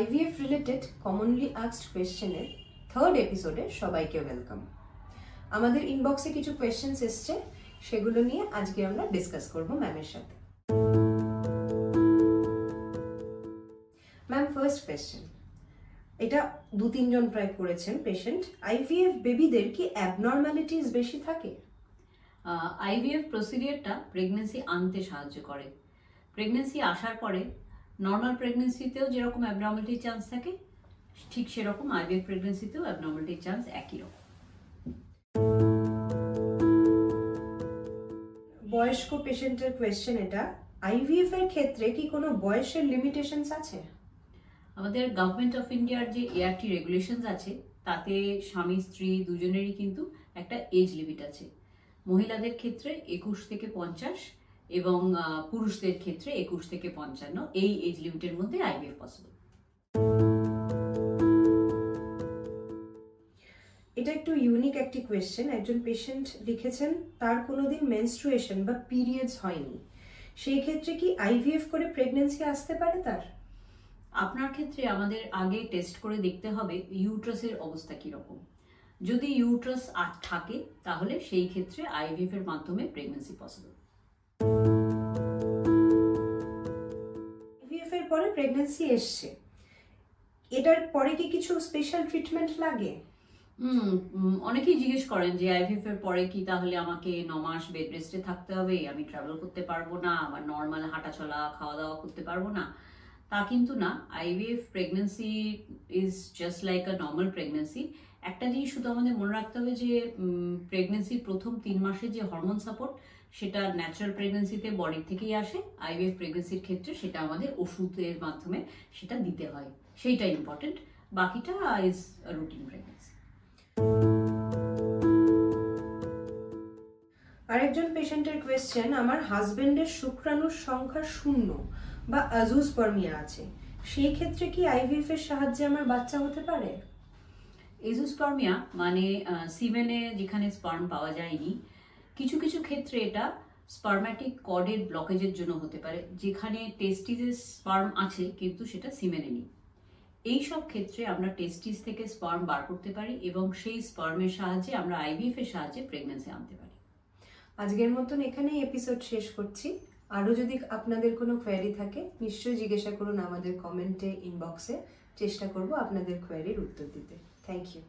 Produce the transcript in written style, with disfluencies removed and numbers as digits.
IVF related commonly asked questionের third এপিসোডে সবাইকে ওয়েলকাম। আমাদের ইনবক্সে কিছু কোয়েশ্চেন্স এসছে, সেগুলো নিয়ে আজকে আমরা ডিসকাস করব ম্যামের সাথে। ম্যাম, ফার্স্ট কোয়েশ্চেন, এটা 2-3 জন প্রায় করেছেন পেশেন্ট। IVF বেবিদের কি অ্যাবনর্মালিটিস বেশি থাকে? IVF প্রসিডিওরটা প্রেগনেন্সি আনতে সাহায্য করে। প্রেগনেন্সি আসার পরে নর্মাল প্রেগনেন্সিতেও যেরকম অ্যাবনর্মালিটির চান্স থাকে, ঠিক সেরকম IVF প্রেগনেন্সিতেও অ্যাবনর্মালিটির চান্স একই রকম। বয়স্ক পেশেন্টের কোয়েশ্চেন এটা, IVF এর ক্ষেত্রে কি কোনো বয়সের লিমিটেশনস আছে? আমাদের গভর্নমেন্ট অফ ইন্ডিয়ার যে ART রেগুলেশনস আছে, তাতে স্বামী স্ত্রী দুজনেরই কিন্তু একটা এজ লিমিট আছে। মহিলাদের ক্ষেত্রে 21 থেকে 50 এবং পুরুষদের ক্ষেত্রে 21 থেকে 55, এই এজ লিমিটের মধ্যে IVF পসিবল। এটা একটু ইউনিক একটি কোয়েশ্চেন। একজন পেশেন্ট লিখেছেন তার কোনোদিন মেনস্ট্রুয়েশন বা পিরিয়ডস হয়নি, সেই ক্ষেত্রে কি IVF করে প্রেগন্যান্সি আসতে পারে তার? আপনার ক্ষেত্রে আমাদের আগে টেস্ট করে দেখতে হবে ইউট্রাসের অবস্থা কিরকম। যদি ইউট্রাস থাকে তাহলে সেই ক্ষেত্রে IVF এর মাধ্যমে প্রেগন্যান্সি পসিবল। IVF এর পরে প্রেগন্যান্সি এসছে, এটার পরে কি কিছু স্পেশাল ট্রিটমেন্ট লাগে? অনেকেই জিজ্ঞেস করেন যে IVF এর পরে কি তাহলে আমাকে 9 মাস বেড রেস্টে থাকতে হবে, আমি ট্রাভেল করতে পারবো না, আমার নর্মাল হাঁটাচলা খাওয়া দাওয়া করতে পারবো না। তা কিন্তু না, IVF pregnancy is just like a normal pregnancy. একটা জিনিস শুধু আমাদের মনে রাখতে হবে যে প্রেগন্যান্সির প্রথম 3 মাসে যে হরমোন সাপোর্ট, সেটা ন্যাচারাল প্রেগন্যান্সিতে বডির থেকেই আসে। IVF প্রেগন্যান্সির ক্ষেত্রে সেটা আমাদের ওষুধের মাধ্যমে সেটা দিতে হয়, সেইটা ইম্পর্টেন্ট। বাকিটা ইজ রুটিন প্রেগন্যান্সি। আরেকজন পেশেন্টের কোয়েশ্চেন, আমার হাজবেন্ডের শুক্রাণুর সংখ্যা 0 বা অ্যাজোস্পার্মিয়া আছে, সেই ক্ষেত্রে কি IVF এর সাহায্যে আমার বাচ্চা হতে পারে? এজোস্পার্মিয়া মানে সিমেনে যেখানে স্পার্ম পাওয়া যায়নি। কিছু কিছু ক্ষেত্রে এটা স্পার্ম্যাটিক কর্ডের ব্লকেজের জন্য হতে পারে, যেখানে টেস্টিসে স্পার্ম আছে কিন্তু সেটা সিমেনে নেই। এই সব ক্ষেত্রে আমরা টেস্টিস থেকে স্পার্ম বার করতে পারি এবং সেই স্পার্মের সাহায্যে আমরা IVF এর সাহায্যে প্রেগন্যান্সি আনতে পারি। আজকের মতন এখানেই এপিসোড শেষ করছি। আরও যদি আপনাদের কোনো কোয়েরি থাকে নিশ্চয়ই জিজ্ঞাসা করুন আমাদের কমেন্টে, ইনবক্সে। চেষ্টা করব আপনাদের কোয়েরির উত্তর দিতে। Thank you.